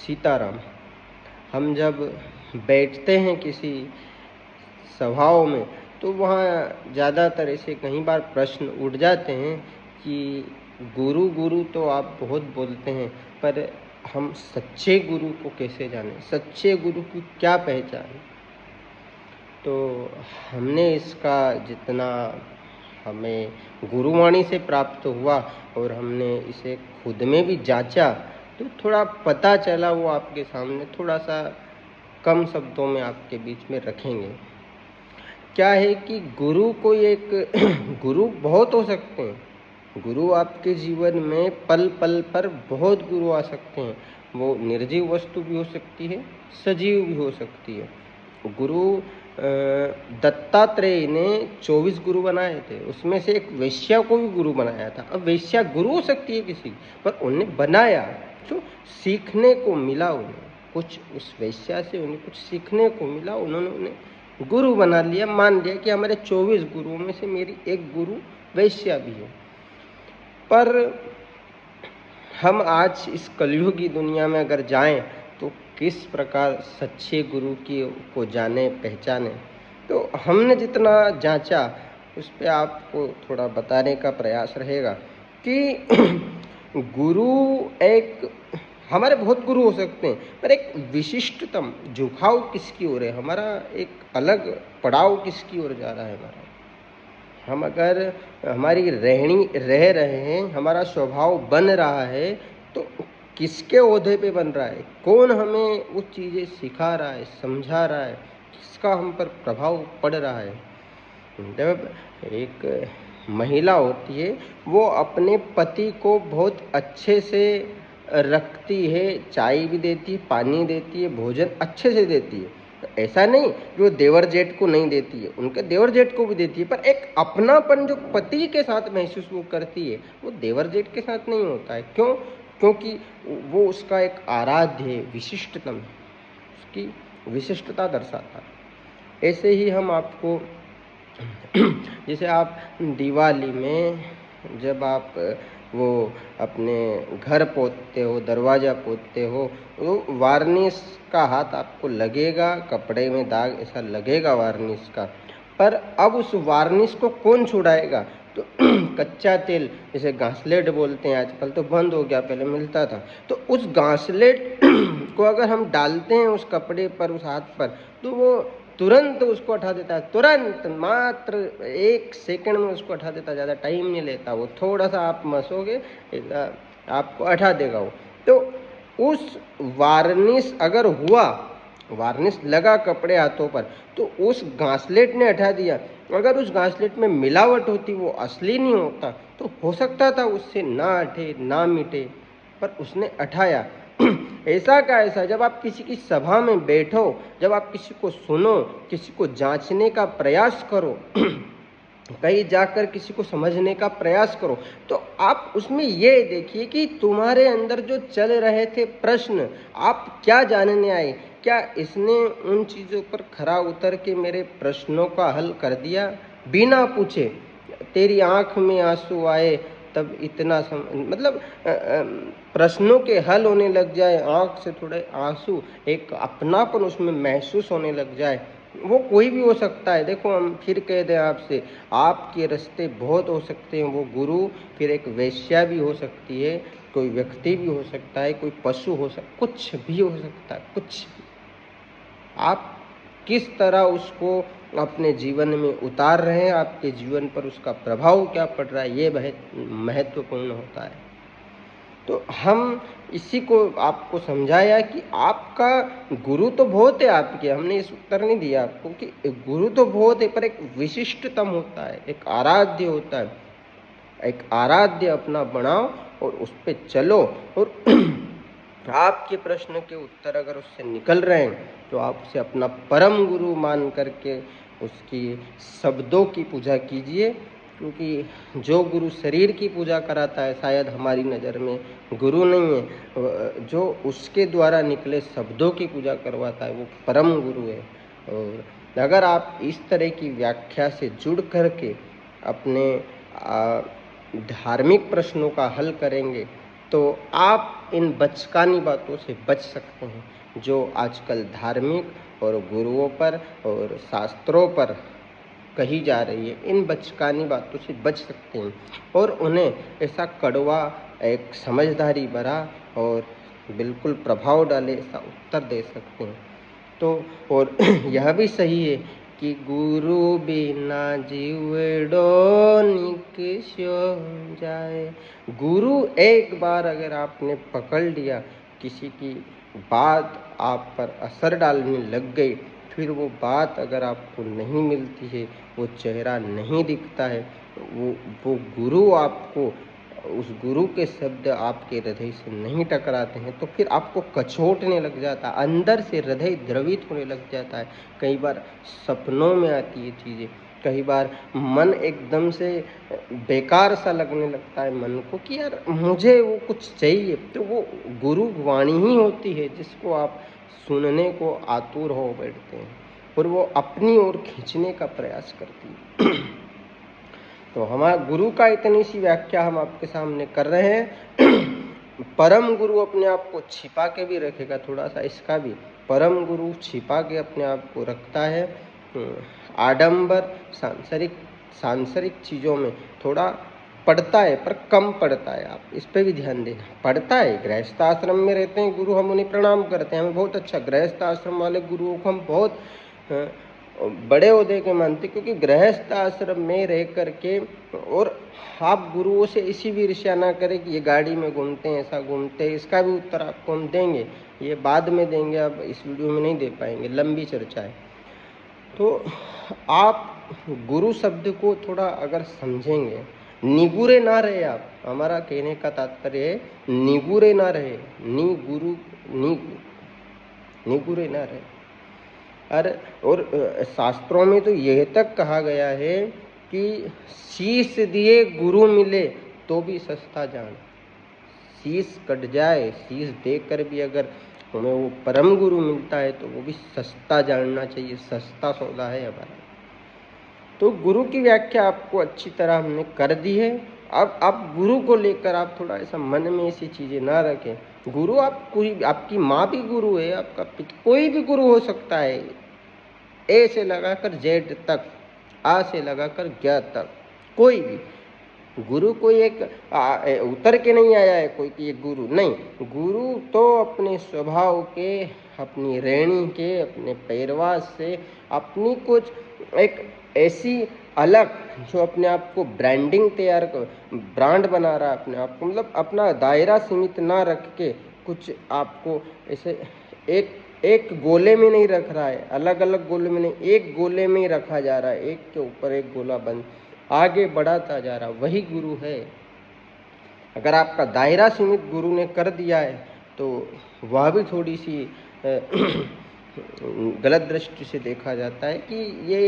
सीताराम। हम जब बैठते हैं किसी सभाओं में तो वहाँ ज़्यादातर ऐसे कई बार प्रश्न उठ जाते हैं कि गुरु गुरु तो आप बहुत बोलते हैं, पर हम सच्चे गुरु को कैसे जानें, सच्चे गुरु की क्या पहचान। तो हमने इसका जितना हमें गुरुवाणी से प्राप्त हुआ और हमने इसे खुद में भी जांचा तो थोड़ा पता चला, वो आपके सामने थोड़ा सा कम शब्दों में आपके बीच में रखेंगे। क्या है कि गुरु कोई एक गुरु बहुत हो सकते हैं। गुरु आपके जीवन में पल पल पर बहुत गुरु आ सकते हैं। वो निर्जीव वस्तु भी हो सकती है, सजीव भी हो सकती है। गुरु दत्तात्रेय ने 24 गुरु बनाए थे, उसमें से एक वेश्या को भी गुरु बनाया था। अब वेश्या गुरु हो सकती है किसी, पर उन्हें बनाया क्यों? सीखने को मिला उन्हें कुछ, उस वेश्या से उन्हें कुछ सीखने को मिला, उन्होंने उन्हें गुरु बना लिया, मान लिया कि हमारे 24 गुरुओं में से मेरी एक गुरु वेश्या भी है। पर हम आज इस कलयुगी दुनिया में अगर जाएं तो किस प्रकार सच्चे गुरु को जाने पहचाने, तो हमने जितना जांचा उस पर आपको थोड़ा बताने का प्रयास रहेगा कि गुरु एक, हमारे बहुत गुरु हो सकते हैं, पर एक विशिष्टतम झुकाव किसकी ओर है, हमारा एक अलग पड़ाव किसकी ओर जा रहा है हमारा। हम अगर हमारी रहनी रह रहे हैं, हमारा स्वभाव बन रहा है, तो किसके ओहदे पे बन रहा है, कौन हमें वो चीज़ें सिखा रहा है, समझा रहा है, किसका हम पर प्रभाव पड़ रहा है। जब एक महिला होती है वो अपने पति को बहुत अच्छे से रखती है, चाय भी देती है, पानी देती है, भोजन अच्छे से देती है। ऐसा नहीं कि वो देवर जेठ को नहीं देती है, उनके देवर जेठ को भी देती है, पर एक अपनापन जो पति के साथ महसूस वो करती है वो देवर जेठ के साथ नहीं होता है। क्यों? क्योंकि वो उसका एक आराध्य है, विशिष्टतम है, उसकी विशिष्टता दर्शाता है। ऐसे ही हम आपको जैसे आप दिवाली में जब आप वो अपने घर पोतते हो, दरवाज़ा पोतते हो, तो वार्निश का हाथ आपको लगेगा, कपड़े में दाग ऐसा लगेगा वार्निश का, पर अब उस वार्निश को कौन छुड़ाएगा? तो कच्चा तेल, जैसे घासलेट बोलते हैं, आजकल तो बंद हो गया, पहले मिलता था, तो उस घासलेट को अगर हम डालते हैं उस कपड़े पर, उस हाथ पर, तो वो तुरंत उसको हटा देता है, तुरंत मात्र 1 सेकंड में उसको हटा देता, ज़्यादा टाइम नहीं लेता। वो थोड़ा सा आप मसोगे आपको हटा देगा वो। तो उस वार्निश अगर हुआ, वार्निश लगा कपड़े हाथों पर, तो उस घासलेट ने हटा दिया। अगर उस घासलेट में मिलावट होती, वो असली नहीं होता, तो हो सकता था उससे ना हटे ना मिटे, पर उसने हटाया। ऐसा का ऐसा जब आप किसी की सभा में बैठो, जब आप किसी को सुनो, किसी को जांचने का प्रयास करो, कहीं जाकर किसी को समझने का प्रयास करो, तो आप उसमें ये देखिए कि तुम्हारे अंदर जो चल रहे थे प्रश्न, आप क्या जानने आए, क्या इसने उन चीज़ों पर खरा उतर के मेरे प्रश्नों का हल कर दिया बिना पूछे? तेरी आंख में आंसू आए तब इतना मतलब प्रश्नों के हल होने लग जाए, आंख से थोड़े आंसू, एक अपनापन उसमें महसूस होने लग जाए। वो कोई भी हो सकता है। देखो, हम फिर कह दें आपसे, आपके रास्ते बहुत हो सकते हैं। वो गुरु फिर एक वेश्या भी हो सकती है, कोई व्यक्ति भी हो सकता है, कोई पशु हो सकता, कुछ भी हो सकता है, कुछ भी। आप किस तरह उसको अपने जीवन में उतार रहे हैं, आपके जीवन पर उसका प्रभाव क्या पड़ रहा है, ये बहुत महत्वपूर्ण होता है। तो हम इसी को आपको समझाया कि आपका गुरु तो बहुत है आपके, हमने इस उत्तर नहीं दिया आपको कि गुरु तो बहुत है, पर एक विशिष्टतम होता है, एक आराध्य होता है। एक आराध्य अपना बनाओ और उस पर चलो, और आपके प्रश्न के उत्तर अगर उससे निकल रहे हैं तो आप उसे अपना परम गुरु मान करके उसकी शब्दों की पूजा कीजिए, क्योंकि जो गुरु शरीर की पूजा कराता है शायद हमारी नज़र में गुरु नहीं है, जो उसके द्वारा निकले शब्दों की पूजा करवाता है वो परम गुरु है। और अगर आप इस तरह की व्याख्या से जुड़ करके अपने धार्मिक प्रश्नों का हल करेंगे तो आप इन बचकानी बातों से बच सकते हैं जो आजकल धार्मिक और गुरुओं पर और शास्त्रों पर कही जा रही है। इन बचकानी बातों से बच सकते हैं और उन्हें ऐसा कड़वा, एक समझदारी भरा और बिल्कुल प्रभाव डाले ऐसा उत्तर दे सकते हैं। तो और यह भी सही है कि गुरु बिना जीवड़ो निकसो जाए। गुरु एक बार अगर आपने पकड़ लिया, किसी की बात आप पर असर डालने लग गई, फिर वो बात अगर आपको नहीं मिलती है, वो चेहरा नहीं दिखता है, वो गुरु आपको, उस गुरु के शब्द आपके हृदय से नहीं टकराते हैं, तो फिर आपको कचोटने लग जाता है, अंदर से हृदय द्रवित होने लग जाता है। कई बार सपनों में आती है चीज़ें, कई बार मन एकदम से बेकार सा लगने लगता है मन को कि यार मुझे वो कुछ चाहिए। तो वो गुरु वाणी ही होती है जिसको आप सुनने को आतुर हो बैठते हैं और वो अपनी ओर खींचने का प्रयास करती है। तो हमारा गुरु का इतनी सी व्याख्या हम आपके सामने कर रहे हैं। परम गुरु अपने आप को छिपा के भी रखेगा, थोड़ा सा इसका भी, परम गुरु छिपा के अपने आप को रखता है। आडंबर सांसारिक चीज़ों में थोड़ा पढ़ता है पर कम पढ़ता है, आप इस पे भी ध्यान देना। पढ़ता है, गृहस्थ आश्रम में रहते हैं गुरु, हम उन्हें प्रणाम करते हैं, हमें बहुत अच्छा, गृहस्थ आश्रम वाले गुरुओं को हम बहुत बड़े ओहदे के मानते, क्योंकि गृहस्थ आश्रम में रह करके, और आप गुरुओं से इसी भी ईर्ष्या ना करें कि ये गाड़ी में घूमते हैं, ऐसा घूमते हैं, इसका भी उत्तर आपको हम देंगे, ये बाद में देंगे, अब इस वीडियो में नहीं दे पाएंगे, लंबी चर्चा है। तो आप गुरु शब्द को थोड़ा अगर समझेंगे, निगुरे ना रहे आप, हमारा कहने का तात्पर्य है निगुरे ना रहे, निगुरे ना रहे। और शास्त्रों में तो यह तक कहा गया है कि शीश दिए गुरु मिले तो भी सस्ता जान। शीश कट जाए, शीश देकर भी अगर हमें वो परम गुरु मिलता है तो वो भी सस्ता जानना चाहिए, सस्ता सौदा है हमारा। तो गुरु की व्याख्या आपको अच्छी तरह हमने कर दी है। अब आप गुरु को लेकर आप थोड़ा ऐसा मन में ऐसी चीज़ें ना रखें। गुरु आप कोई, आपकी माँ भी गुरु है, आपका कोई भी गुरु हो सकता है, ए से लगाकर जेड तक, आ से लगाकर ज्ञ तक, कोई भी गुरु कोई एक उतर के नहीं आया है कोई कि ये गुरु नहीं। गुरु तो अपने स्वभाव के, अपनी रहनी के, अपने पैरवास से, अपनी कुछ एक ऐसी अलग, जो अपने आप को ब्रांडिंग तैयार कर, ब्रांड बना रहा है अपने आप को, मतलब अपना दायरा सीमित ना रख के कुछ आपको ऐसे एक गोले में नहीं रख रहा है, अलग अलग गोले में नहीं, एक गोले में ही रखा जा रहा है, एक के ऊपर एक गोला बंद आगे बढ़ाता जा रहा, वही गुरु है। अगर आपका दायरा सीमित गुरु ने कर दिया है तो वह भी थोड़ी सी गलत दृष्टि से देखा जाता है कि ये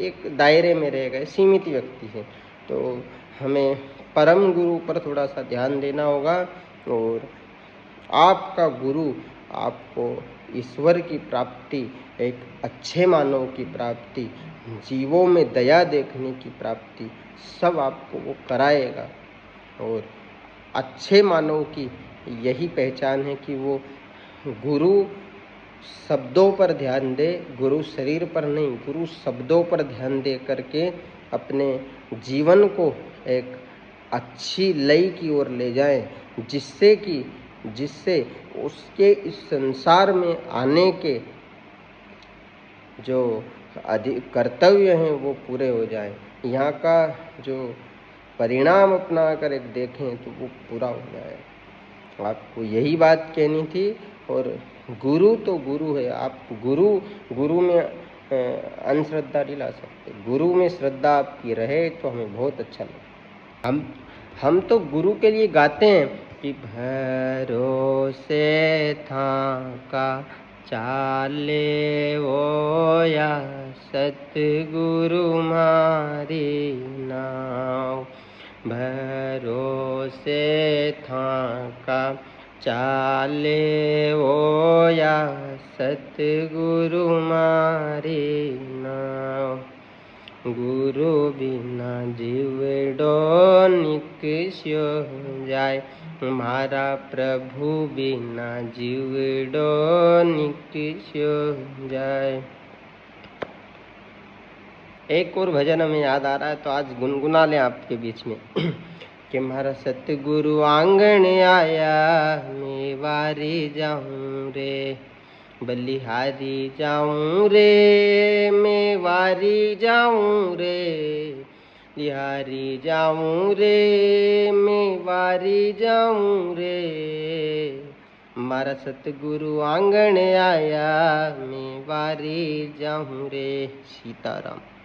एक दायरे में रह गए, सीमित व्यक्ति है। तो हमें परम गुरु पर थोड़ा सा ध्यान देना होगा, और आपका गुरु आपको ईश्वर की प्राप्ति, एक अच्छे मानव की प्राप्ति, जीवों में दया देखने की प्राप्ति, सब आपको वो कराएगा। और अच्छे मानव की यही पहचान है कि वो गुरु शब्दों पर ध्यान दे, गुरु शरीर पर नहीं, गुरु शब्दों पर ध्यान दे करके अपने जीवन को एक अच्छी लय की ओर ले जाए, जिससे उसके इस संसार में आने के जो अधिक कर्तव्य हैं वो पूरे हो जाएं, यहाँ का जो परिणाम अपना कर एक देखें तो वो पूरा हो जाए। आपको यही बात कहनी थी। और गुरु तो गुरु है, आप गुरु में अंधश्रद्धा नहीं ला सकते। गुरु में श्रद्धा आपकी रहे तो हमें बहुत अच्छा लगता। हम तो गुरु के लिए गाते हैं कि भरोसे था का चाले वो या सतगुरु मारी नाव, भरोसे था का चाले वो या सतगुरु मारी नाव, गुरु बिना जीवड़ो निकस्यो जाए। मारा प्रभु बिना जीवड़ो निकस्यो जाए। एक और भजन हमें याद आ रहा है, तो आज गुनगुना लें आपके बीच में कि मारा सतगुरु आंगन आया, मैं वारी जाऊं रे, बलिहारी जाऊं रे, मैं वारी जाऊं रे, बिहारी जाऊं रे, मैं वारी जाऊं रे, मारा सतगुरु आंगन आया, मैं वारी जाऊं रे। सीताराम।